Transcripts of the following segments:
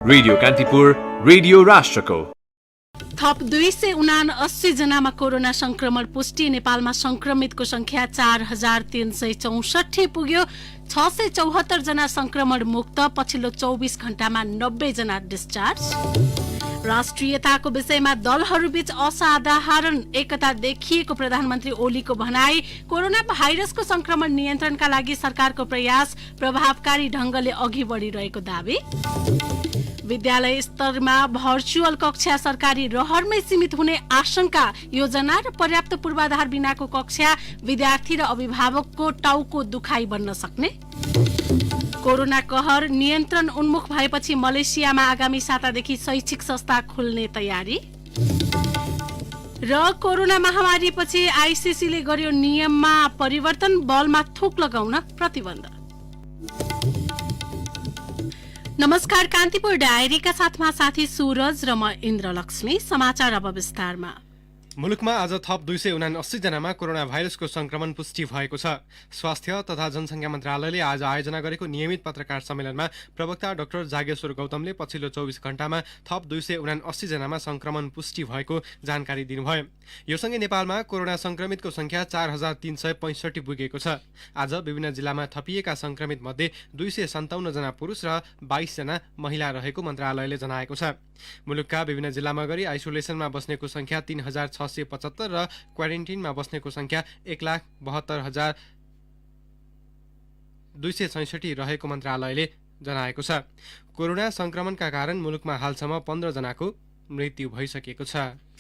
Radio Kantipur, radio राष्ट्रको। थप 279 जनामा corona संक्रमण पुष्टि। नेपालमा संक्रमितको संख्या 4364 पुग्यो। 674 जना संक्रमण मुक्त। पछिल्लो 24 घण्टामा 90 जना डिस्चार्ज। राष्ट्रियताको विषयमा दलहरूबीच असाधारण एकता देखिएको प्रधानमन्त्री ओलीको भनाई। कोरोना भाइरसको संक्रमण नियन्त्रणका लागि सरकारको प्रयास प्रभावकारी ढंगले अघि बढिरहेको दावी। विद्यालय स्तरमा भर्चुअल कक्षा सरकारी रहरमै सीमित हुने आशंका। योजना र पर्याप्त पूर्वाधार बिनाको कक्षा विद्यार्थी र अभिभावकको टाउको दुखाइ बन्न सक्ने। कोरोना कहर नियन्त्रण उन्मुख भएपछि मलेसियामा आगामी सातादेखि शैक्षिक संस्था खुल्ने तयारी। र कोरोना महामारीपछि आईसीसीले गर्यो नियममा परिवर्तन। बलमा थुक लगाउन प्रतिबन्ध। नमस्कार, कान्तिपुर डायरीका साथमा साथी सूरज र म इन्द्रलक्ष्मी। समाचार अब विस्तारमा। मुलुकमा आज थप 279 जनामा कोरोना भाइरसको संक्रमण पुष्टि भएको छ। स्वास्थ्य तथा जनसंख्या मन्त्रालयले आज आयोजना गरेको नियमित पत्रकार सम्मेलनमा प्रवक्ता डाक्टर जागेश्वर गौतमले पछिल्लो 24 घण्टामा थप 279 जनामा संक्रमण पुष्टि भएको जानकारी दिनुभयो। यो सँगै नेपालमा कोरोना संक्रमितको संख्या 4365 पुगेको छ। आज विभिन्न जिल्लामा थपिएका संक्रमित मध्ये 257 जना पुरुष र 22 जना महिला रहेको मन्त्रालयले जनाएको छ। मुलुकका विभिन्न जिल्लामा गरी आइसोलेसनमा बस्नेको संख्या 3675 र क्वारेन्टिनमा बस्नेको संख्या 1,72,266 रहेको मन्त्रालयले जनाएको छ। कोरोना संक्रमणका कारण मुलुकमा हालसम्म 15 जनाको मृत्यु भइसकेको छ।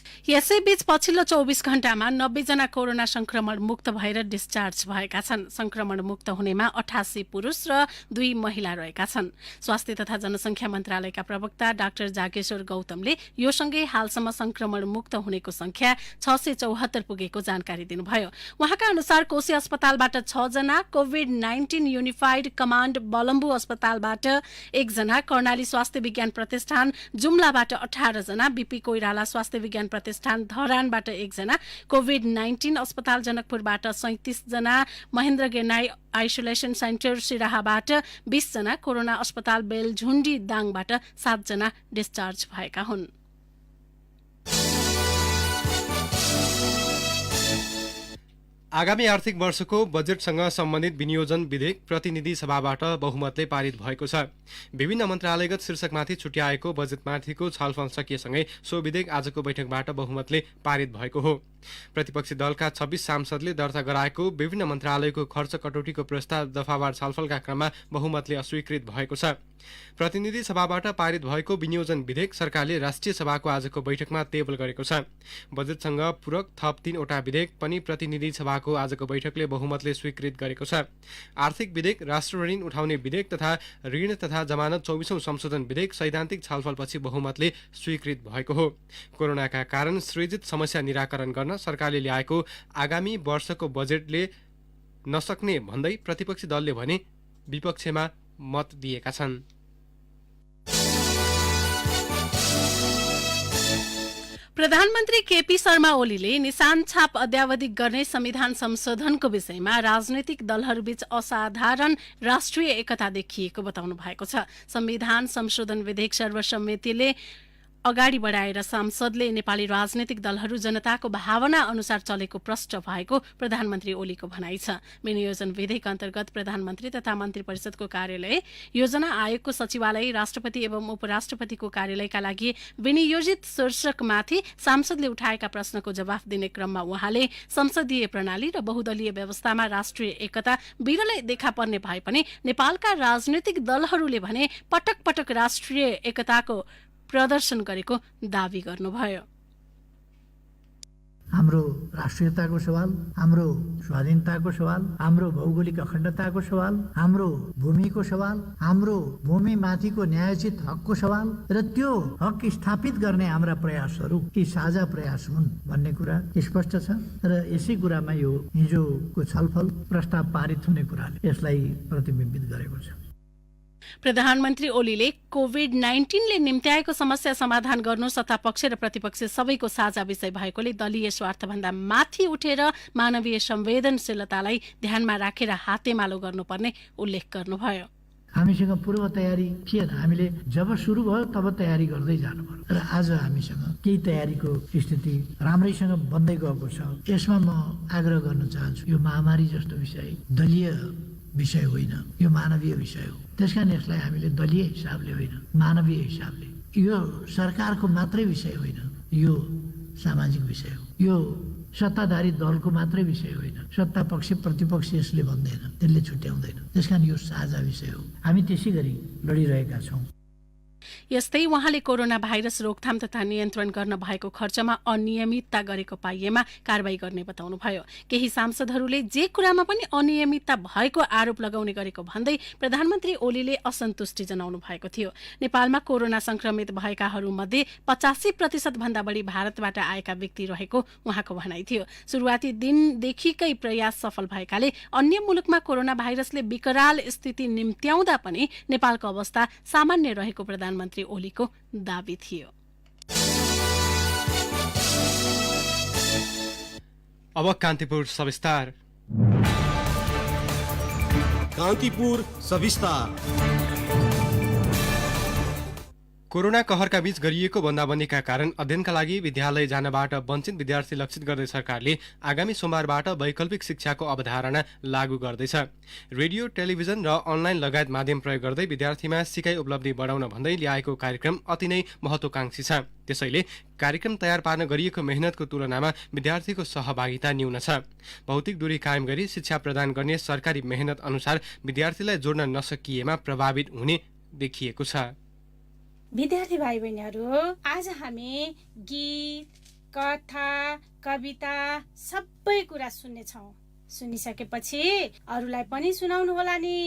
यसैबीच पछिल्लो 24 घण्टामा 90 जना कोरोना संक्रमण मुक्त भएर डिस्चार्ज भएका छन्। संक्रमण मुक्त हुनेमा 88 पुरुष र 2 महिला रहेका छन्। स्वास्थ्य तथा जनसंख्या मन्त्रालयका प्रवक्ता डाक्टर जागेश्वर गौतमले यो सँगै हालसम्म संक्रमण मुक्त हुनेको संख्या 674 पुगेको जानकारी दिनुभयो। उहाँका अनुसार कोशी अस्पतालबाट 6 जना, कोभिड-19 युनिफाइड कमाण्ड बलम्बु अस्पतालबाट 1 जना, कर्णाली स्वास्थ्य विज्ञान प्रतिष्ठान जुम्लाबाट 18 जना, बीपी कोइराला स्वास्थ्य विज्ञान प्रतिष्ठान धरानबाट 1 जना, कोभिड-19 अस्पताल जनकपुरबाट 37 जना, महेन्द्र गेनाई आइसोलेसन सेन्टर सिराहाबाट 20 जना, कोरोना अस्पताल बेलझुण्डी दाङबाट 7 जना डिस्चार्ज भएका हुन्। आगामी आर्थिक वर्षको बजेटसँग सम्बन्धित विनियोजन विधेयक प्रतिनिधि सभाबाट बहुमतले पारित भएको छ। विभिन्न मन्त्रालयगत शीर्षकमाथि छुट्याएको बजेटमाथिको छलफल सकिएसँगै सो विधेयक आजको बैठकबाट बहुमतले पारित भएको हो। प्रतिपक्षी दलका 26 सांसदले दर्ता गराएको विभिन्न मन्त्रालयको खर्च कटौतीको प्रस्ताव दफावार छलफलका क्रममा बहुमतले अस्वीकृत भएको छ। प्रतिनिधि सभाबाट पारित भएको विनियोजन विधेयक सरकारले राष्ट्रिय सभाको आजको बैठकमा टेबल गरेको छ। बजेटसँग पूरक थप 3 वटा विधेयक पनि प्रतिनिधि सभाको आजको बैठकले बहुमतले स्वीकृत गरेको छ। आर्थिक विधेयक, राष्ट्र ऋण उठाउने विधेयक तथा ऋण तथा जमानत 24औं संशोधन विधेयक सैद्धान्तिक छलफलपछि बहुमतले स्वीकृत भएको हो। कोरोनाका कारण सृजित समस्या निराकरण गर्न सरकारले ल्याएको आगामी वर्षको बजेटले नसक्ने भन्दै प्रतिपक्षी दलले भने विपक्षमा मत दिएका छन्। प्रधानमन्त्री केपी शर्मा ओलीले निशान छाप अद्यावधि गर्ने संविधान संशोधनको विषयमा राजनैतिक दलहरूबीच असाधारण राष्ट्रिय एकता देखिएको बताउनु भएको छ। संविधान संशोधन विधेयक सर्वसम्मतिले अगाडि बढाएर सांसदले नेपाली राजनैतिक दलहरू जनताको भावना अनुसार चलेको प्रष्ट भएको प्रधानमन्त्री ओलीको भनाइ छ। विनियोजन विधेयक अन्तर्गत प्रधानमन्त्री तथा मन्त्री परिषदको कार्यालय, योजना आयोगको सचिवालय, राष्ट्रपति एवं उपराष्ट्रपतिको कार्यालयका लागि विनियोजित शीर्षकमाथि सांसदले उठाएका प्रश्नको जवाफ दिने क्रममा उहाँले संसदीय प्रणाली र बहुदलीय व्यवस्थामा राष्ट्रिय एकता विरलै देखा पर्ने भए पनि नेपालका राजनैतिक दलहरूले भने पटक पटक राष्ट्रिय एकताको प्रदर्शन गरेको दावी गर्नुभयो। हाम्रो राष्ट्रियताको सवाल, हाम्रो स्वाधीनताको सवाल, हाम्रो भौगोलिक अखण्डताको सवाल, हाम्रो भूमिको सवाल, हाम्रो भूमि माथिको न्यायोचित हकको सवाल र त्यो हक स्थापित गर्ने हाम्रा प्रयासहरू ती साझा प्रयास हुन् भन्ने कुरा स्पष्ट छ र यसै कुरामा यो हिजोको छलफल प्रस्ताव पारित हुने कुराले यसलाई प्रतिबिम्बित गरेको छ। प्रधानमन्त्री ओलीले कोभिड-19ले निम्त्याएको समस्या समाधान गर्नु सत्तापक्ष र प्रतिपक्ष सबैको साझा विषय भएकोले दलीय स्वार्थभन्दा माथि उठेर मानवीय संवेदनशीलतालाई ध्यानमा राखेर हातेमालो गर्नुपर्ने उल्लेख गर्नुभयो। हामीसँग पूर्व तयारी थिएन। हामीले जब सुरु भयो तब तयारी गर्दै जानु पर्यो र आज हामीसँग केही तयारीको स्थिति राम्रैसँग बन्दै गएको छ। यसमा म आग्रह गर्न चाहन्छु, यो महामारी जस्तो विषय दलीय विषय होइन, यो मानवीय विषय हो। त्यसकारण यसलाई हामीले दलीय हिसाबले होइन, मानवीय हिसाबले, यो सरकारको मात्रै विषय होइन, यो सामाजिक विषय हो। यो सत्ताधारी दलको मात्रै विषय होइन, सत्ता पक्ष प्रतिपक्ष यसले भन्दैन, त्यसले छुट्याउँदैन। त्यसकारण यो साझा विषय हो। हामी त्यसै गरी लडिरहेका छौँ। यस्तै उहाँले कोरोना भाइरस रोकथाम तथा नियन्त्रण गर्न भएको खर्चमा अनियमितता गरेको पाइएमा कारबाही गर्ने बताउनुभयो। केही सांसदहरूले जे कुरामा पनि अनियमितता भएको आरोप लगाउने गरेको भन्दै प्रधानमन्त्री ओलीले असन्तुष्टि जनाउनु भएको थियो। नेपालमा कोरोना संक्रमित भएकाहरूमध्ये 85% भन्दा बढी भारतबाट आएका व्यक्ति रहेको उहाँको भनाइ थियो। सुरुवाती दिनदेखिकै प्रयास सफल भएकाले अन्य मुलुकमा कोरोना भाइरसले विकराल स्थिति निम्त्याउँदा पनि नेपालको अवस्था सामान्य रहेको प्रधानमन्त्री ओलीको दाबी थियो। अब कान्तिपुर सविस्तार। कान्तिपुर सविस्तार। कोरोना कहरका बीच गरिएको बन्दाबन्दीका कारण अध्ययनका लागि विद्यालय जानबाट वञ्चित विद्यार्थी लक्षित गर्दै सरकारले आगामी सोमबारबाट वैकल्पिक शिक्षाको अवधारणा लागू गर्दैछ। रेडियो, टेलिभिजन र अनलाइन लगायत माध्यम प्रयोग गर्दै विद्यार्थीमा सिकाइ उपलब्धि बढाउन भन्दै ल्याएको कार्यक्रम अति नै महत्वाकांक्षी छ। त्यसैले कार्यक्रम तयार पार्न गरिएको मेहनतको तुलनामा विद्यार्थीको सहभागिता न्यून छ। भौतिक दूरी कायम गरी शिक्षा प्रदान गर्ने सरकारी मेहनत अनुसार विद्यार्थीलाई जोड्न नसकिएमा प्रभावित हुने देखिएको छ। विद्यार्थी भाइ बहिनीहरू, आज हामी गीत, कथा, कविता सबै कुरा सुन्नेछौँ। सुनिसकेपछि अरूलाई पनि सुनाउनु होला नि।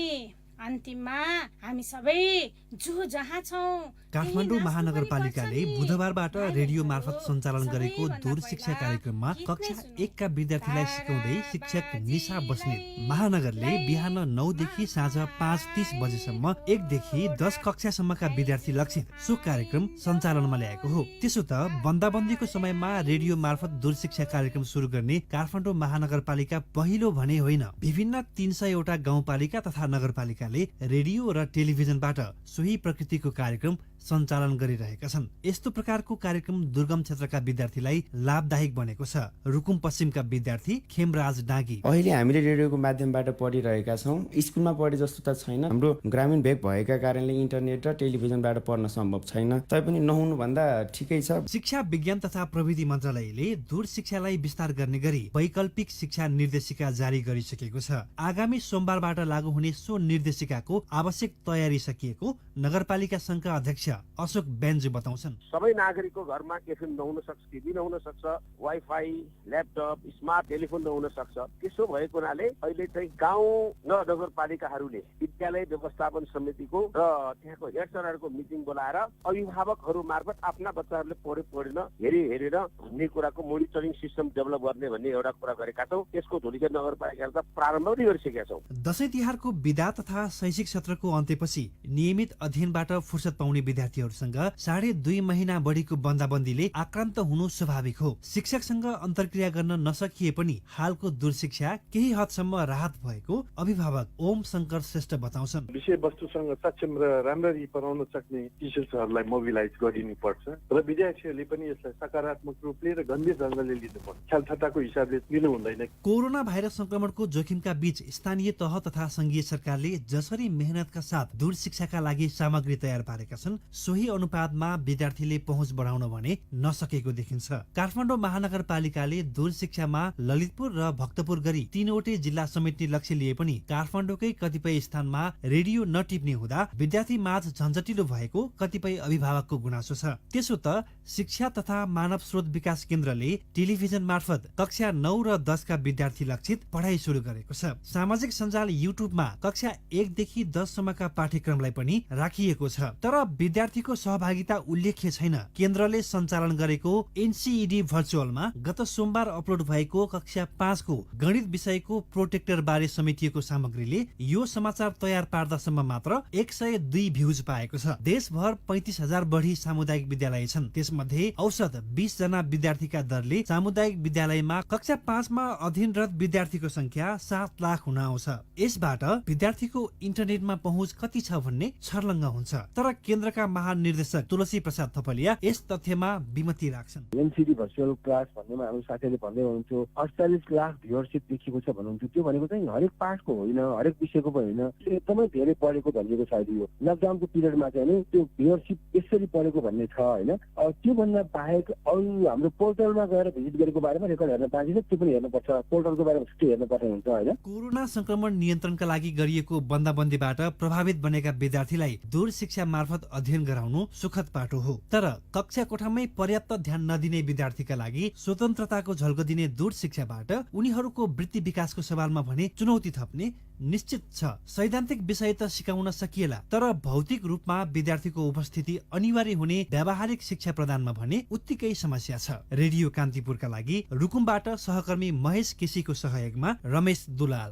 अन्तिममा हामी सबै जो जहाँ छौँ। काठमाडौँ महानगरपालिकाले बुधबारबाट रेडियो मार्फत सञ्चालन गरेको दूर शिक्षा कार्यक्रममा कक्षा 1 का विद्यार्थीलाई सिकाउँदै शिक्षक निशा बस्नेत महानगरले बिहान 9 देखि साँझ 5:30 बजेसम्म 1 देखि 10 कक्षासम्मका विद्यार्थी लक्षित सो कार्यक्रम सञ्चालनमा ल्याएको हो। त्यसो त बन्दाबन्दीको समयमा रेडियो मार्फत दूर शिक्षा कार्यक्रम सुरु गर्ने काठमाडौँ महानगरपालिका पहिलो भने होइन। विभिन्न 300 वटा गाउँपालिका तथा नगरपालिकाले रेडियो र टेलिभिजनबाट सोही प्रकृतिको कार्यक्रम सञ्चालन गरिरहेका छन्। यस्तो प्रकारको कार्यक्रम दुर्गम क्षेत्रका विद्यार्थीलाई लाभदायक बनेको छ। रुकुम पश्चिमका विद्यार्थी खेमराज डाँगी, अहिले हामीले रेडियोको माध्यमबाट पढिरहेका छौँ। स्कुलमा पढे जस्तो त छैन। हाम्रो ग्रामीण भेग भएका कारणले इन्टरनेट र टेलिभिजनबाट पढ्न सम्भव छैन। तैपनि नहुनु भन्दा ठिकै छ। शिक्षा विज्ञान तथा प्रविधि मन्त्रालयले दूर शिक्षालाई विस्तार गर्ने गरी वैकल्पिक शिक्षा निर्देशिका जारी गरिसकेको छ। आगामी सोमबारबाट लागू हुने सो निर्देशिकाको आवश्यक तयारी सकिएको नगरपालिका संघका अध्यक्ष अशोक बेन्ज बताउँछन्। सबै नागरिकको घरमा एफएम नहुन सक्छ, टिभी नहुन सक्छ, वाइफाई, ल्यापटप, स्मार्ट टेलिफोन नहुन सक्छ। त्यसो भएको हुनाले अहिले चाहिँ गाउँ र नगरपालिकाहरूले विद्यालय व्यवस्थापन समितिको र त्यहाँको हेड सरहरूको मिटिङ बोलाएर अभिभावकहरू मार्फत आफ्ना बच्चाहरूले पढे पढेन हेरेर भन्ने कुराको मोनिटरिङ सिस्टम डेभलप गर्ने भन्ने एउटा कुरा गरेका छौँ। त्यसको धुलिखेल नगरपालिकाले त प्रारम्भ पनि गरिसकेका छौँ। दशैं तिहारको बिदा तथा शैक्षिक सत्रको अन्त्यपछि नियमित अध्ययनबाट फुर्सद पाउने विद्यार्थीहरूसँग 2.5 महिना बढीको बन्दाबन्दीले आक्रान्त हुनु स्वाभाविक हो। शिक्षकसँग अन्तर्क्रिया गर्न नसकिए पनि हालको दूर शिक्षा केही हदसम्म राहत भएको अभिभावक ओम शंकर श्रेष्ठ बताउँछन्। विषय वस्तुसँग सक्षम र राम्ररी पढाउन सक्ने टिचर्सहरूलाई मोबिलाइज गरिनु पर्छ र विद्यार्थीहरूले पनि यसलाई सकारात्मक रूपले र गम्भीर ढङ्गले लिनुपर्छ। ख्यालठट्टाको हिसाबले लिनु हुँदैन। कोरोना भाइरस संक्रमणको जोखिमका बीच स्थानीय तह तथा संघीय सरकारले जसरी मेहनतका साथ दूर शिक्षाका लागि सामग्री तयार पारेका छन्, सोही अनुपातमा विद्यार्थीले पहुँच बढाउन भने नसकेको देखिन्छ। काठमाडौँ महानगरपालिकाले दूर शिक्षामा ललितपुर र भक्तपुर गरी 3वटै जिल्ला समेट्ने लक्ष्य लिए पनि काठमाडौँकै कतिपय स्थानमा रेडियो नटिप्ने हुँदा विद्यार्थी माझ झन्झटिलो भएको कतिपय अभिभावकको गुनासो छ। त्यसो त शिक्षा तथा मानव स्रोत विकास केन्द्रले टेलिभिजन मार्फत कक्षा 9 र 10 का विद्यार्थी लक्षित पढाइ सुरु गरेको छ। सामाजिक सञ्जाल युट्युबमा कक्षा 1 देखि 10 सम्मका पाठ्यक्रमलाई पनि राखिएको छ। तर विद्यार्थीको सहभागिता उल्लेख्य छैन। केन्द्रले सञ्चालन गरेको एनसीईडी भर्चुअलमा गत सोमबार अपलोड भएको कक्षा 5 को गणित विषयको प्रोटेक्टर बारे समेटिएको सामग्रीले यो समाचार तयार पार्दासम्म मात्र 102 भ्यूज पाएको छ। देशभर 35,000 बढी सामुदायिक विद्यालय छन्। त्यसमध्ये औसत 20 जना विद्यार्थीका दरले सामुदायिक विद्यालयमा कक्षा 5 मा अध्ययनरत विद्यार्थीको संख्या 7 लाख हुन आउँछ। यसबाट विद्यार्थीको इन्टरनेटमा पहुँच कति छ भन्ने छर्लङ्ग हुन्छ। तर केन्द्रका महानिर्देशक तुलसी प्रसाद थपलिया यस तथ्यमा विमति राख्छन्। एनसीडी भर्चुअल क्लास भन्नेमा हाम्रो साथीहरूले भन्दै हुनुहुन्थ्यो 48 लाख भ्युअरशिप देखिएको छ भन्नुहुन्थ्यो। त्यो भनेको चाहिँ हरेक पाठको होइन, हरेक विषयको पनि होइन, एकदमै धेरै पढेको भनिएको सायद यो लकडाउनको पिरियडमा चाहिँ नि त्यो भ्युअरशिप यसरी पढेको भन्ने छ होइन। त्यो भन्दा बाहेक अरू हाम्रो पोर्टलमा गएर भिजिट गरेको बारेमा रेकर्ड हेर्न पाइन्छ, त्यो पनि हेर्नुपर्छ। पोर्टलको बारेमा छुट्टै हेर्नुपर्ने हुन्छ होइन। कोरोना संक्रमण नियन्त्रणका लागि गरिएको बन्दाबन्दीबाट प्रभावित बनेका विद्यार्थीलाई दूर शिक्षा मार्फत अध्ययन गराउनु सुखद पाटो हो। तर कक्षा कोठामै पर्याप्त ध्यान नदिने विद्यार्थीका लागि स्वतन्त्रताको झल्को दिने दूर शिक्षाबाट उनीहरूको वृत्ति विकासको सवालमा भने चुनौती थप्ने निश्चित छ। सैद्धान्तिक विषय त सिकाउन सकिएला, तर भौतिक रूपमा विद्यार्थीको उपस्थिति अनिवार्य हुने व्यावहारिक शिक्षा प्रदानमा भने उत्तिकै समस्या छ। रेडियो कान्तिपुरका लागि रुकुमबाट सहकर्मी महेश केसीको सहयोगमा रमेश दुलाल।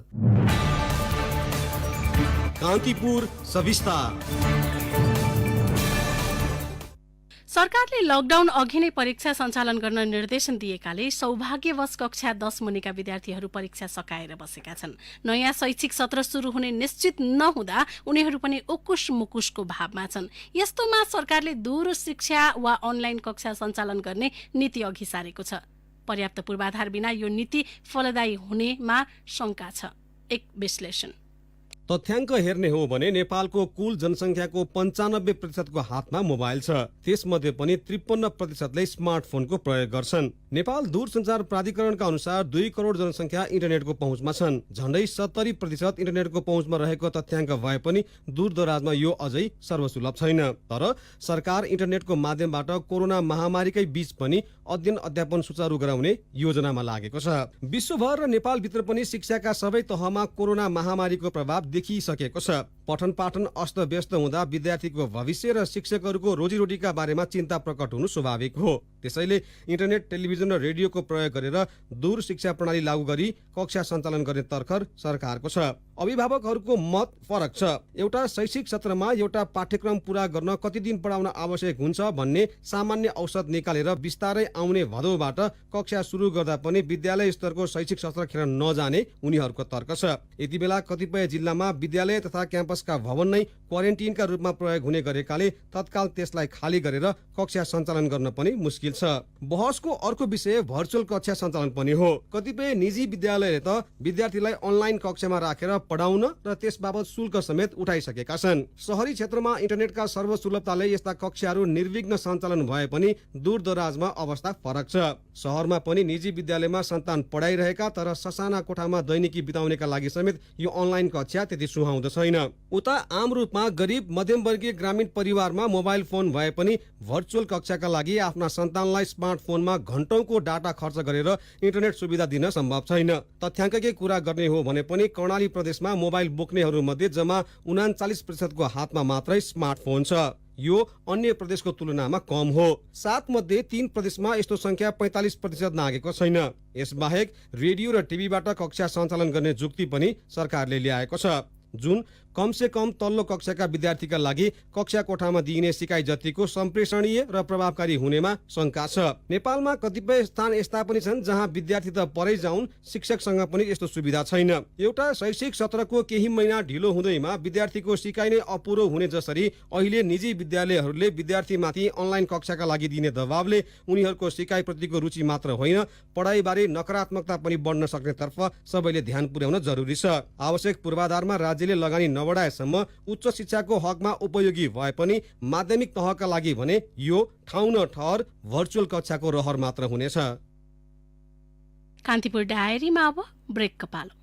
कान्तिपुर सविस्तार। सरकारले लकडाउन अघि नै परीक्षा सञ्चालन गर्न निर्देशन दिएकाले सौभाग्यवश कक्षा 10 मुनिका विद्यार्थीहरू परीक्षा सकाएर बसेका छन्। नयाँ शैक्षिक सत्र सुरु हुने निश्चित नहुँदा उनीहरू पनि उकुस मुकुसको भावमा छन्। यस्तोमा सरकारले दूर शिक्षा वा अनलाइन कक्षा सञ्चालन गर्ने नीति अघि सारेको छ। पर्याप्त पूर्वाधार बिना यो नीति फलदायी हुनेमा शंका छ। एक विश्लेषण। तथ्याङ्क हेर्ने हो भने नेपालको कुल जनसङ्ख्याको 95% को हातमा मोबाइल छ। त्यसमध्ये पनि 53% स्मार्टफोनको प्रयोग गर्छन्। नेपाल दूरसञ्चार प्राधिकरणका अनुसार 2 करोड जनसङ्ख्या इन्टरनेटको पहुँचमा छन्। झण्डै 70% इन्टरनेटको पहुँचमा रहेको तथ्याङ्क भए पनि दूरदराजमा यो अझै सर्वसुलभ छैन। तर सरकार इन्टरनेटको माध्यमबाट कोरोना महामारीकै बीच पनि अध्ययन अध्यापन सुचारू गराउने योजनामा लागेको छ। विश्वभर र नेपालभित्र पनि शिक्षाका सबै तहमा कोरोना महामारीको प्रभाव देखिसकेको छ। पठन पाठन अस्तव्यस्त हुँदा विद्यार्थीको भविष्य र शिक्षकहरूको रोजीरोटीका बारेमा चिन्ता प्रकट हुनु स्वाभाविक हो। त्यसैले इन्टरनेट, टेलिभिजन र रेडियोको प्रयोग गरेर दूर शिक्षा प्रणाली लागू गरी कक्षा सञ्चालन गर्ने तर्खर सरकारको छ। अभिभावकहरूको मत फरक छ। एउटा शैक्षिक सत्रमा एउटा पाठ्यक्रम पूरा गर्न कति दिन पढाउन आवश्यक हुन्छ भन्ने सामान्य औसत निकालेर बिस्तारै आउने भदौबाट कक्षा सुरु गर्दा पनि विद्यालय स्तरको शैक्षिक सत्र खेर नजाने उनीहरूको तर्क छ। यति बेला कतिपय जिल्लामा विद्यालय तथा क्याम्पसका भवन नै क्वारेन्टिनका रूपमा प्रयोग हुने गरेकाले तत्काल त्यसलाई खाली गरेर कक्षा सञ्चालन गर्न पनि मुस्किल छ। बहसको अर्को विषय भर्चुअल कक्षा सञ्चालन पनि हो। कतिपय निजी विद्यालयले त विद्यार्थीलाई अनलाइन कक्षामा राखेर पढाउन र त्यसबाबत शुल्क समेत उठाइसकेका छन्। शहरी क्षेत्रमा इन्टरनेटका सर्वसुलभताले यस्ता कक्षाहरू निर्विघ्न सञ्चालन भए पनि दूरदराजमा अवस्था फरक छ। शहरमा पनि निजी विद्यालयमा सन्तान पढाइरहेका तर ससाना कोठामा दैनिकी बिताउनेका लागि समेत यो अनलाइन कक्षा त्यति सुहाउँदो छैन। उता आम रूपमा गरिब मध्यमवर्गीय ग्रामीण परिवारमा मोबाइल फोन भए पनि भर्चुअल कक्षाका लागि आफ्ना सन्तानलाई स्मार्टफोनमा घण्टौंको डाटा खर्च गरेर इन्टरनेट सुविधा दिन सम्भव छैन। तथ्याङ्ककै कुरा गर्ने हो भने पनि कर्णाली प्रदेशमा मोबाइल बोक्नेहरू मध्ये जम्मा 39% को हातमा मात्रै स्मार्टफोन छ। यो अन्य प्रदेशको तुलनामा कम हो। 7 मध्ये 3 प्रदेशमा यस्तो संख्या 45% नागेको छैन। यसबाहेक रेडियो र टिभीबाट कक्षा सञ्चालन गर्ने जुक्ति पनि सरकारले ल्याएको छ, जुन कमसे कम तल्लो कक्षाका विद्यार्थीका लागि कक्षा कोठामा दिइने सिकाइ जतिको सम्प्रेषणीय र प्रभावकारी हुनेमा शंका छ। नेपालमा कतिपय स्थान यस्ता पनि छन् जहाँ विद्यार्थी त परै जाउन्, शिक्षकसँग पनि यस्तो सुविधा छैन। एउटा शैक्षिक सत्रको केही महिना ढिलो हुँदैमा विद्यार्थीको सिकाइ नै अपुरो हुने जसरी अहिले निजी विद्यालयहरूले विद्यार्थीमाथि अनलाइन कक्षाका लागि दिने दबावले उनीहरूको सिकाइप्रतिको रुचि मात्र होइन, पढाइबारे नकारात्मकता पनि बढ्न सक्ने तर्फ सबैले ध्यान पुर्याउन जरुरी छ। आवश्यक पूर्वाधारमा राज्यले लगानी नबढाएसम्म उच्च शिक्षाको हकमा उपयोगी भए पनि माध्यमिक तहका लागि भने यो ठाउँ न ठहर भर्चुअल कक्षाको रहर मात्र हुनेछ। कान्तिपुर डायरीमा अब ब्रेकको पालो।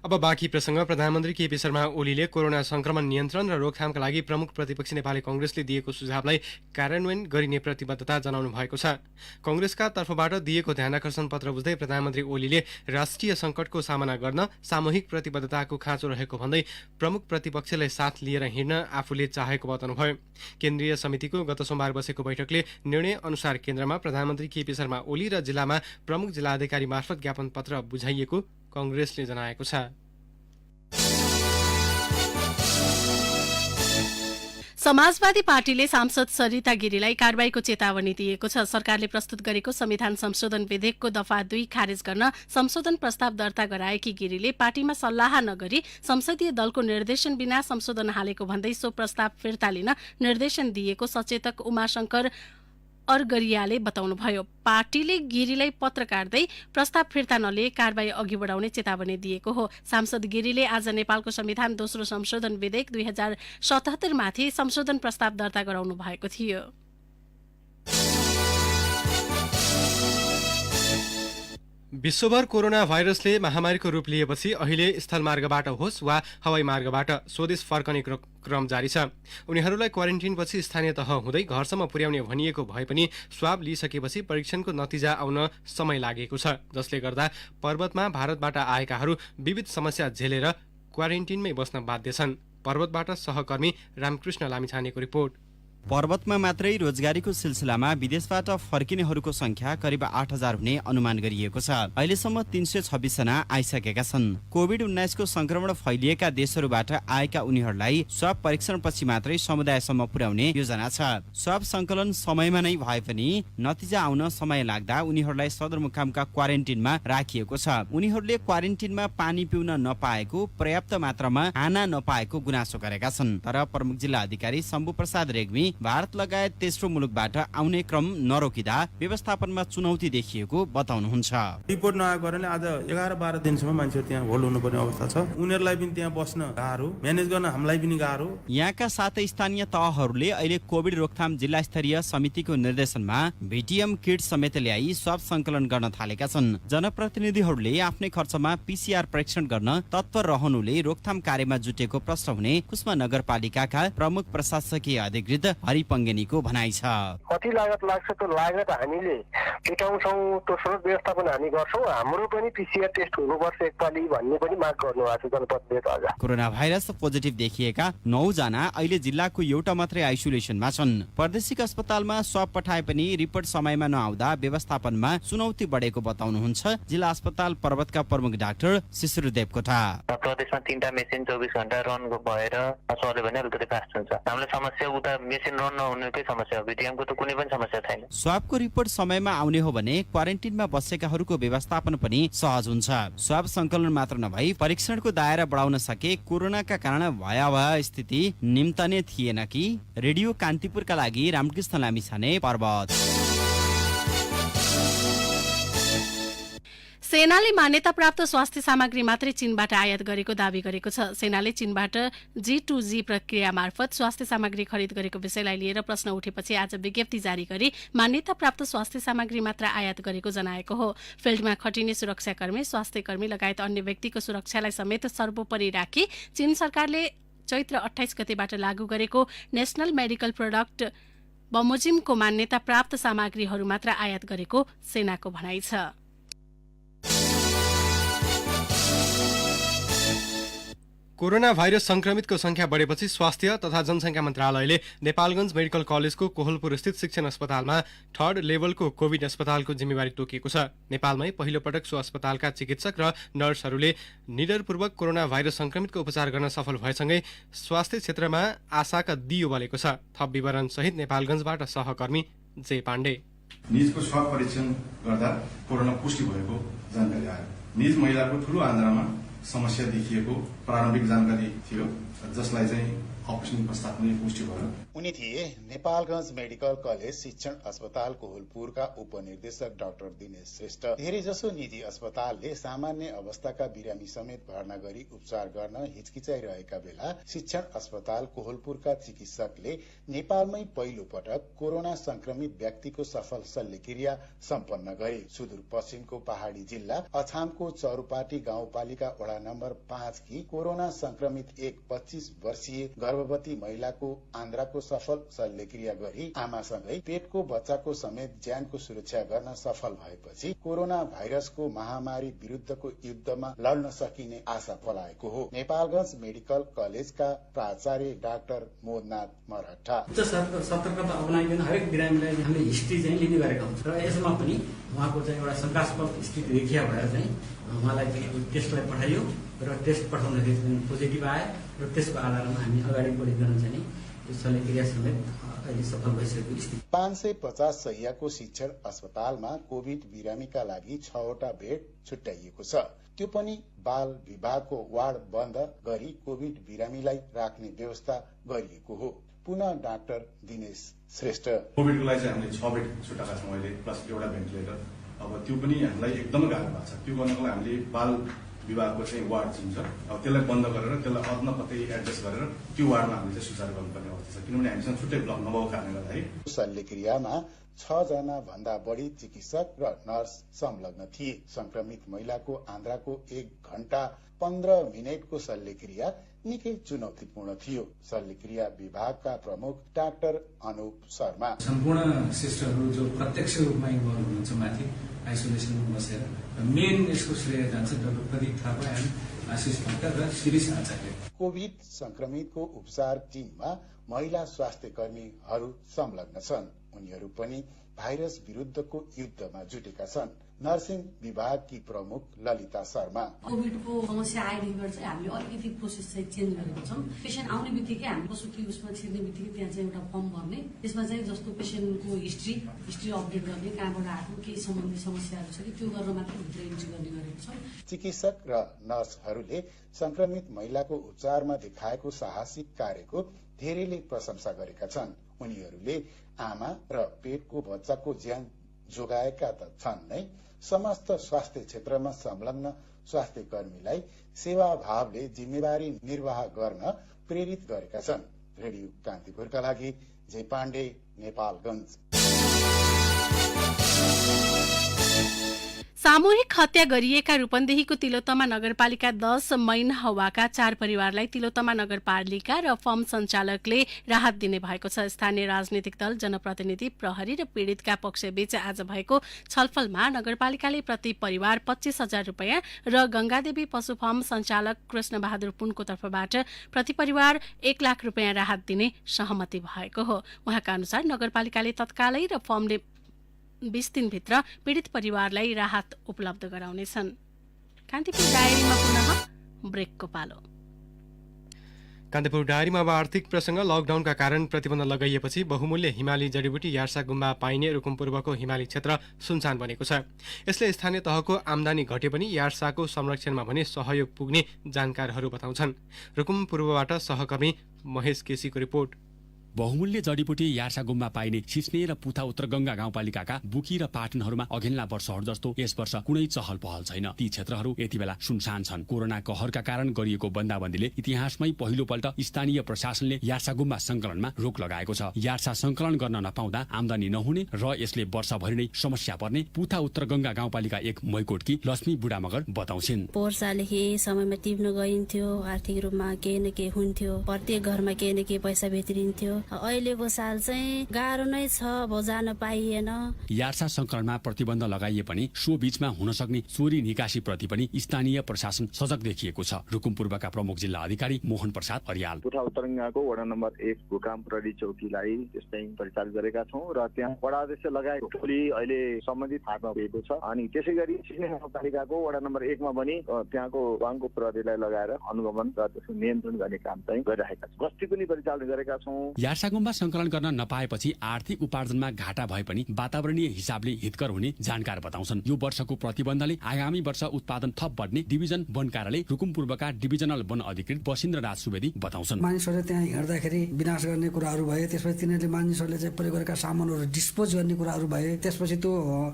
अब बाँकी प्रसंग। प्रधानमन्त्री केपी शर्मा ओलीले कोरोना संक्रमण नियन्त्रण र रोकथामका लागि प्रमुख प्रतिपक्षी नेपाली कांग्रेसले दिएको सुझावलाई कार्यान्वयन गरिने प्रतिबद्धता जनाउनु भएको छ। कांग्रेसका तर्फबाट दिएको ध्यानाकर्षण पत्र बुझ्दै प्रधानमन्त्री ओलीले राष्ट्रिय संकटको सामना गर्न सामूहिक प्रतिबद्धताको खाँचो रहेको भन्दै प्रमुख प्रतिपक्षलाई साथ लिएर हिँड्न आफूले चाहेको बताउनुभयो। केन्द्रीय समितिको गत सोमबार बसेको बैठकले निर्णय अनुसार केन्द्रमा प्रधानमन्त्री केपी शर्मा ओली र जिल्लामा प्रमुख जिल्लाधिकारी मार्फत ज्ञापन पत्र बुझाइएको कांग्रेसले जनाएको छ। समाजवादी पार्टीले सांसद सरिता गिरीलाई कारबाहीको चेतावनी दिएको छ। सरकारले प्रस्तुत गरेको संविधान संशोधन विधेयकको दफा 2 खारेज गर्न संशोधन प्रस्ताव दर्ता गराएकी गिरीले पार्टीमा सल्लाह नगरी संसदीय दलको निर्देशन बिना संशोधन हालेको भन्दै सो प्रस्ताव फिर्ता लिन निर्देशन दिएको सचेतक उमाशंकर अर्गरियाले बताउनुभयो। पार्टीले गिरीलाई पत्र काट्दै प्रस्ताव फिर्ता नलिए कारबाही अघि बढाउने चेतावनी दिएको हो। सांसद गिरीले आज नेपालको संविधान दोस्रो संशोधन विधेयक 2077 माथि संशोधन प्रस्ताव दर्ता गराउनु भएको थियो। विश्वभर कोरोना भाइरसले महामारीको रूप लिएपछि अहिले स्थलमार्गबाट होस् वा हवाई मार्गबाट स्वदेश फर्कने क्रम जारी छ। उनीहरूलाई क्वारेन्टिनपछि स्थानीय तह हुँदै घरसम्म पुर्याउने भनिएको भए पनि स्वाब लिइसकेपछि परीक्षणको नतिजा आउन समय लागेको छ, जसले गर्दा पर्वतमा भारतबाट आएकाहरू विविध समस्या झेलेर क्वारेन्टिनमै बस्न बाध्य छन्। पर्वतबाट सहकर्मी रामकृष्ण लामिछानेको रिपोर्ट। पर्वतमा मात्रै रोजगारीको सिलसिलामा विदेशबाट फर्किनेहरूको संख्या करिब 8000 हुने अनुमान गरिएको छ। अहिलेसम्म 326 जना आइसकेका छन्। कोभिड-19 को संक्रमण फैलिएका देशहरूबाट आएका उनीहरूलाई स्वाब परीक्षणपछि मात्रै समुदायसम्म पुर्याउने योजना छ। स्वाब संकलन समयमा नै भए पनि नतिजा आउन समय लाग्दा उनीहरूलाई सदरमुकामका क्वारेन्टिनमा राखिएको छ। उनीहरूले क्वारेन्टिनमा पानी पिउन नपाएको, पर्याप्त मात्रामा खाना नपाएको गुनासो गरेका छन्। तर प्रमुख जिल्ला अधिकारी शम्भु प्रसाद रेग्मी भारत लगायत तेस्रो मुलुकबाट आउने क्रम नरोकिदा व्यवस्थापनमा चुनौती देखिएको बताउनुहुन्छ। रिपोर्ट नआएको कारणले आज 11-12 दिनसम्म मान्छेहरू त्यहाँ होल्ड हुनुपर्ने अवस्था छ। उनीहरूलाई पनि त्यहाँ बस्न गाह्रो, म्यानेज गर्न हामीलाई पनि गाह्रो। यहाँका साथै स्थानीय तहहरूले अहिले कोभिड रोकथाम जिल्ला स्तरीय समितिको निर्देशनमा भिटिएम किट समेत ल्याई स्वाब संकलन गर्न थालेका छन्। जनप्रतिनिधिहरूले आफ्नै खर्चमा पीसीआर परीक्षण गर्न तत्पर रहनुले रोकथाम कार्यमा जुटेको प्रश्न हुने कुस्मा नगरपालिकाका प्रमुख प्रशासकीय अधिकृत हरिपङ्गेनीको भनाइ छ। कति लागत लाग्छ त्यो लागत हामीले मेटाउँछौँ, त्यो स्रोत व्यवस्थापन हामी गर्छौँ। हाम्रो पनि पीसीआर टेस्ट हुनुपर्छ एकपालि भन्ने पनि माग गर्नुभएको छ जनप्रतिनिधिले। आज कोरोना भाइरस पोजिटिभ देखिएका 9 जना अहिले जिल्लाको एउटा मात्रै आइसोलेसनमा छन्। प्रादेशिक अस्पतालमा स्वाब पठाए पनि रिपोर्ट समयमा नआउँदा व्यवस्थापनमा चुनौती बढेको बताउनुहुन्छ जिल्ला अस्पताल पर्वतका प्रमुख डाक्टर शिशिर देवकोटा। प्रदेशमा 3टा मेसिन 24 घण्टा रन भएर चल्यो भने अलिकति फास्ट हुन्छ। हामीले समस्या उता मेसिन रन नहुनेकै समस्या हो, भिटिएमको त कुनै पनि समस्या छैन। स्वाबको रिपोर्ट समयमा आउने हो भने क्वारेन्टिनमा बसेकाहरूको व्यवस्थापन पनि सहज हुन्छ। स्वाब संकलन मात्र नभई परीक्षणको दायरा बढाउन सके कोरोनाका कारण भयावह स्थिति निम्तने थिएन कि। रेडियो कान्तिपुरका लागि रामकृष्ण लामिछाने, पर्वत। सेनाले मान्यता प्राप्त स्वास्थ्य सामग्री मात्रै चीनबाट आयात गरेको दावी गरेको छ। सेनाले चीनबाट G2G प्रक्रिया मार्फत स्वास्थ्य सामग्री खरिद गरेको विषयलाई लिएर प्रश्न उठेपछि आज विज्ञप्ति जारी गरी मान्यता प्राप्त स्वास्थ्य सामग्री मात्र आयात गरेको जनाएको हो। फिल्डमा खटिने सुरक्षाकर्मी, स्वास्थ्य कर्मी लगायत अन्य व्यक्तिको सुरक्षालाई समेत सर्वोपरि राखी चीन सरकारले चैत्र 28 गतेबाट लागू गरेको नेशनल मेडिकल प्रोडक्ट बमोजिमको मान्यता प्राप्त सामग्रीहरू मात्र आयात गरेको सेनाको भनाइ छ। कोरोना भाइरस संक्रमितको संख्या बढेपछि स्वास्थ्य तथा जनसंख्या मन्त्रालयले नेपालगञ्ज मेडिकल कलेजको कोहलपुर स्थित शिक्षण अस्पतालमा 3rd लेभलको कोभिड अस्पतालको जिम्मेवारी तोकिएको छ। नेपालमै पहिलो पटक सो अस्पतालका चिकित्सक र नर्सहरूले निडरपूर्वक कोरोना भाइरस संक्रमितको उपचार गर्न सफल भएसँगै स्वास्थ्य क्षेत्रमा आशाका दियो बलेको छ। थप विवरण सहित नेपालगञ्जबाट सहकर्मी जे पाण्डे। निजको स्वाब परीक्षण गर्दा कोरोना पुष्टि भएको जानकारी आयो। निज महिलाको ठूलो आन्द्रामा समस्या देखिएको प्रारम्भिक जानकारी थियो, जसलाई चाहिँ अपरेसन प्रस्ताव पनि पुष्टि भयो। उनी थिए नेपालगञ्ज मेडिकल कलेज शिक्षण अस्पताल कोहलपुरका उपनिर्देशक डाक्टर दिनेश श्रेष्ठ। धेरै जसो निजी अस्पतालले सामान्य अवस्थाका बिरामी समेत भर्ना गरी उपचार गर्न हिचकिचाइरहेका बेला शिक्षण अस्पताल कोहलपुरका चिकित्सकले नेपालमै पहिलो पटक कोरोना संक्रमित व्यक्तिको सफल शल्यक्रिया सम्पन्न गरे। सुदूरपश्चिमको पहाड़ी जिल्ला अछामको चौरुपाटी गाउँपालिका वडा नम्बर 5 की कोरोना संक्रमित एक 25 वर्षीय गर्भवती महिलाको आन्द्राको सफल शल्यक्रिया गरी आमासँगै पेटको बच्चाको समेत ज्यानको सुरक्षा गर्न सफल भएपछि कोरोना भाइरसको महामारी विरुद्धको युद्धमा लड्न सकिने आशा पलाएको हो। नेपालगञ्ज मेडिकल कलेजका प्राचार्य डाक्टर मोदनाथ मराठा उच्च सतर्कता अपनाइकन हरेक बिरामीलाई हामीले हिस्ट्री चाहिँ लिने गरेका हुन्छ र यसमा पनि उहाँको चाहिँ एउटा शंकास्पद स्थिति देखिया भएर चाहिँ उहाँलाई चाहिँ टेस्टलाई पठाइयो र टेस्ट पठाउँदाखेरि पोजिटिभ आयो र त्यसको आधारमा हामी अगाडि बढी गर्न चाहिँ यो शल्यक्रिया समेत अहिले सफल भइसकेको स्थिति। 550 शैय्याको शिक्षण अस्पतालमा कोभिड बिरामीका लागि 6 वटा बेड छुट्याइएको छ। त्यो पनि बाल विभागको वार्ड बन्द गरी कोभिड बिरामीलाई राख्ने व्यवस्था गरिएको हो। पुनः डाक्टर दिनेश श्रेष्ठ कोभिडको लागि चाहिँ हामीले 6 बेड छुट्याएका छौँ अहिले प्लस एउटा भेन्टिलेटर। अब त्यो पनि हामीलाई एकदमै गाह्रो भएको छ। त्यो गर्नको लागि हामीले बाल विभागको चाहिँ वार्ड चिन्छ, अब त्यसलाई बन्द गरेर त्यसलाई अदन कतै एडजस्ट गरेर त्यो वार्डमा हामीले चाहिँ सुचारू गर्नुपर्ने अवस्था छ, किनभने हामीसँग छुट्टै ब्लक नभएको कारणले गर्दाखेरि। शल्यक्रियामा 6 जना भन्दा बढी चिकित्सक र नर्स संलग्न थिए। संक्रमित महिलाको आन्द्राको 1 घण्टा 15 मिनटको शल्यक्रिया निकै चुनौतीपूर्ण थियो। शल्यक्रिया विभागका प्रमुख डाक्टर अनुप शर्मा सम्पूर्ण सिस्टरहरू जो प्रत्यक्ष रूपमा इन्भल्भ हुनुहुन्छ माथि आइसोलेसनमा बसेर मेन यसको श्रेय जान्छ डाक्टर प्रदीप थापा एन्ड आशिष भट्टर र शिरीष आचार्य। कोभिड संक्रमितको उपचार टिममा महिला स्वास्थ्य कर्मीहरू संलग्न छन्। उनीहरू पनि भाइरस विरुद्धको युद्धमा जुटेका छन्। नर्सिङ विभागकी प्रमुख ललिता शर्मा कोभिडको समस्या आएदेखिबाट चाहिँ हामीले अलिकति प्रोसेस चाहिँ चेन्ज गरेको छौँ। पेसेन्ट आउने बित्तिकै हामी पशुकी उसमा छिर्ने बित्तिकै त्यहाँ चाहिँ एउटा फर्म भर्ने, त्यसमा चाहिँ जस्तो पेसेन्टको हिस्ट्री अपडेट गर्ने, कहाँबाट आएको केही सम्बन्धी समस्याहरू छ कि त्यो गर्न मात्र भित्र इन्ट्री गर्ने गरेको छौँ। चिकित्सक र नर्सहरूले संक्रमित महिलाको उपचारमा देखाएको साहसिक कार्यको धेरैले प्रशंसा गरेका छन्। उनीहरूले आमा र पेटको बच्चाको ज्यान जोगाएका त छन् नै, समस्त स्वास्थ्य क्षेत्रमा संलग्न स्वास्थ्य कर्मीलाई सेवाभावले जिम्मेवारी निर्वाह गर्न प्रेरित गरेका छन्। रेडियो कान्तिपुरका लागि जय पाण्डे, नेपालगञ्ज। सामूहिक हत्या गरिएका रूपन्देहीको तिलोत्तमा नगरपालिका 10 मैनहवाका 4 परिवारलाई तिलोत्तमा नगरपालिका र फर्म सञ्चालकले राहत दिने भएको छ। स्थानीय राजनीतिक दल, जनप्रतिनिधि, प्रहरी र पीड़ितका पक्षबीच आज भएको छलफलमा नगरपालिकाले प्रति परिवार 25,000 रुपियाँ र गंगादेवी पशु फर्म सञ्चालक कृष्ण बहादुर पुनको तर्फबाट प्रति परिवार 1 लाख रुपियाँ राहत दिने सहमति भएको हो। उहाँका अनुसार नगरपालिकाले तत्कालै र फर्मले 20 दिनभित्र पीड़ित परिवारलाई राहत उपलब्ध गराउनेछन्। कान्तिपुर डायरीमा पुनः ब्रेकको पालो। कान्तिपुर डायरीमा अब आर्थिक प्रसंग। लकडाउनका कारण प्रतिबन्ध लगाइएपछि बहुमूल्य हिमाली जडीबुटी यार्सा गुम्बा पाइने रुकुम पूर्वको हिमाली क्षेत्र सुनसान बनेको छ। यसले स्थानीय तहको आमदानी घटे पनि यार्साको संरक्षणमा भने सहयोग पुग्ने जानकारहरू बताउँछन्। रुकुम पूर्वबाट सहकर्मी महेश केसीको रिपोर्ट। बहुमूल्य जडीबुटी यार्सा गुम्बा पाइने सिस्ने र पुथा उत्तर गंगा गाउँपालिकाका बुकी र पाटनहरूमा अघिल्ला वर्षहरू जस्तो यस वर्ष कुनै चहल पहल छैन। ती क्षेत्रहरू यति बेला सुनसान छन्। कोरोना कहरका कारण गरिएको बन्दाबन्दीले इतिहासमै पहिलोपल्ट स्थानीय प्रशासनले यार्सा गुम्बा संकलनमा रोक लगाएको छ। यार्सा संकलन गर्न नपाउँदा आमदानी नहुने र यसले वर्षभरि नै समस्या पर्ने पुथा उत्तर गंगा गाउँपालिका 1 मैकोटकी लक्ष्मी बुढामगर बताउँछिन्। पोहोरसालदेखि समयमा तिर्न गइन्थ्यो, आर्थिक रूपमा केही न केही हुन्थ्यो, प्रत्येक घरमा केही न केही पैसा भित्रिन्थ्यो। अहिलेको साल चाहिँ गाह्रो नै छ, अब जान पाइएन। यार्सा संकलनमा प्रतिबन्ध लगाइए पनि सो बीचमा हुन सक्ने चोरी निकासी प्रति पनि स्थानीय प्रशासन सजग देखिएको छ। रुकुम पूर्वका प्रमुख जिल्ला अधिकारी मोहन प्रसाद अर्याल पुथा उत्तरगंगाको वडा नम्बर 1 भूकाम प्रहरी चौकीलाई त्यस्तै परिचालित गरेका छौं र त्यहाँ वडा अध्यक्ष लगायत टोली अहिले सम्बन्धित हातमा गएको छ। अनि त्यसैगरी सिस्ने नगरपालिकाको वडा नम्बर 1 मा पनि त्यहाँको वाङको प्रहरीलाई लगाएर अनुगमन र त्यसको नियन्त्रण गर्ने काम चाहिँ गरिरहेका छौं। गस्ती पनि परिचालन गरेका छौं। यार्सागुम्बा संकलन गर्न नपाएपछि आर्थिक उपार्जनमा घाटा भए पनि वातावरणीय हिसाबले हितकर हुने जानकार बताउँछन्। यो वर्षको प्रतिबन्धले आगामी वर्ष उत्पादन थप बढ्ने डिभिजन वन कार्यालय रुकुम पूर्वका डिभिजनल वन अधिकृत बसिन्द्र राज सुवेदी बताउँछन्। मानिसहरूले त्यहाँ हिँड्दाखेरि विनाश गर्ने कुराहरू भए, त्यसपछि तिनीहरूले मानिसहरूले चाहिँ प्रयोग गरेका सामानहरू डिस्पोज गर्ने कुराहरू भए, त्यसपछि त्यो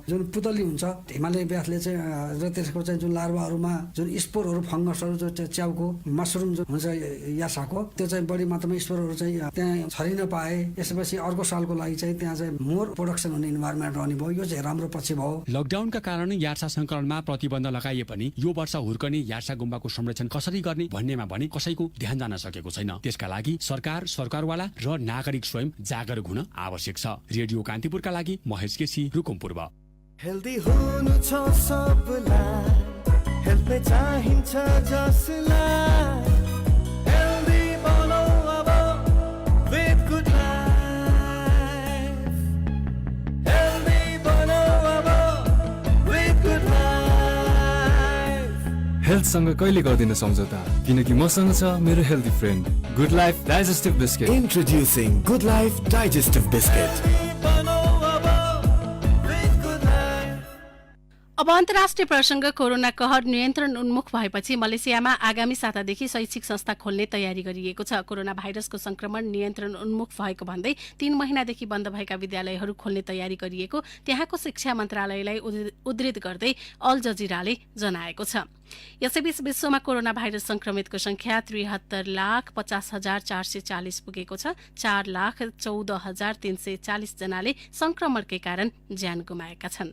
जुन पुतली हुन्छ हिमालय ब्यासले चाहिँ र त्यसको चाहिँ जुन लार्वाहरूमा जुन स्पोरहरू फङ्गसहरू जो च्याउको मसरुम जो हुन्छ यासाको त्यो चाहिँ बढी मात्रामा स्पोरहरू चाहिँ त्यहाँ छरिन पाए। यसपछि अर्को सालको लागि चाहिँ त्यहाँ चाहिँ मोर प्रोडक्सन हुने इन्भाइरोमेन्ट रहने भयो। यो चाहिँ राम्रो पछि भयो। लकडाउनका कारण यार्सा संकलनमा प्रतिबन्ध लगाइए पनि यो वर्ष हुर्कने यार्सा गुम्बाको संरक्षण कसरी गर्ने भन्नेमा भने कसैको ध्यान जान सकेको छैन। त्यसका लागि सरकार, सरकारवाला र नागरिक स्वयं जागरुक हुन आवश्यक छ। रेडियो कान्तिपुरका लागि महेश केसी, रुकुम पूर्व। हेल्दी हुनु छ सबलाई, हेल्थ चाहिन्छ जसलाई, हेल्दी बनो अब विथ गुड लाइफ, हेल्दी बनो अब विथ गुड लाइफ। हेल्थसँग कहिले गर्दिन सम्झौता, किनकि मसँग छ मेरो healthy friend good life digestive biscuit. Introducing good life digestive biscuit. अब अन्तर्राष्ट्रिय प्रसंग कोरोना कहर नियन्त्रण उन्मुख भएपछि मलेसियामा आगामी सातादेखि शैक्षिक संस्था खोल्ने तयारी गरिएको छ। कोरोना भाइरसको संक्रमण नियन्त्रण उन्मुख भएको भन्दै 3 महिनादेखि बन्द भएका विद्यालयहरू खोल्ने तयारी गरिएको त्यहाँको शिक्षा मन्त्रालयलाई उद्धृत गर्दै अल जजिराले जनाएको छ। यसैबीच विश्वमा कोरोना भाइरस संक्रमितको संख्या 73,50,440 पुगेको छ। 4,14,340 जनाले संक्रमणकै कारण ज्यान गुमाएका छन्।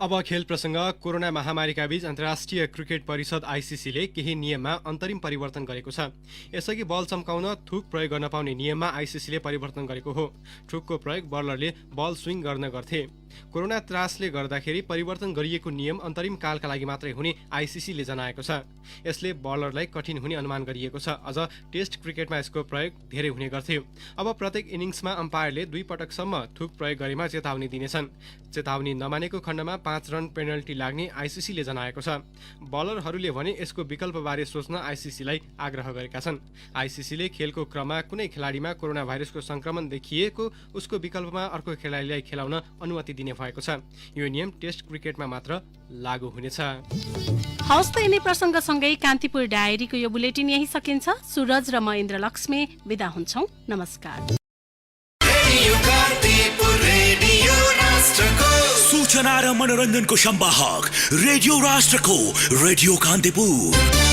अब खेल प्रसंग। कोरोना महामारीका बीच अन्तर्राष्ट्रिय क्रिकेट परिषद आईसीसीले केही नियममा अन्तरिम परिवर्तन गरेको छ। यसअघि बल चम्काउन थुक प्रयोग गर्न पाउने नियममा आईसीसीले परिवर्तन गरेको हो। थुकको प्रयोग बलरले बल स्विङ गर्न गर्थे। कोरोना त्रासले गर्दाखेरि परिवर्तन गरिएको नियम अन्तरिम कालका लागि मात्रै हुने आईसीसीले जनाएको छ। यसले बलरलाई कठिन हुने अनुमान गरिएको छ। अझ टेस्ट क्रिकेटमा यसको प्रयोग धेरै हुने गर्थ्यो। अब प्रत्येक इनिङ्समा अम्पायरले 2 पटकसम्म थुक प्रयोग गरेमा चेतावनी दिनेछन्। चेतावनी नमानेको खण्डमा 5 रन पेनल्टी लाग्ने आईसीसीले जनाएको छ। बलरहरूले भने यसको विकल्पबारे सोच्न आईसीसीलाई आग्रह गरेका छन्। आईसीसीले खेलको क्रममा कुनै खेलाडीमा कोरोना भाइरसको संक्रमण देखिएको उसको विकल्पमा अर्को खेलाडीलाई खेलाउन अनुमति दिने भएको छ। यो नियम टेस्ट क्रिकेटमा मात्र लागू हुनेछ। हवस् त यिनै प्रसङ्गसँगै कान्तिपुर डायरीको यो बुलेटिन यही सकिन्छ। सुरज र म इन्द्र लक्ष्मी बिदा हुन्छौं। नमस्कार। सूचना र मनोरञ्जनको संवाहक रेडियो राष्ट्रको रेडियो कान्तिपुर।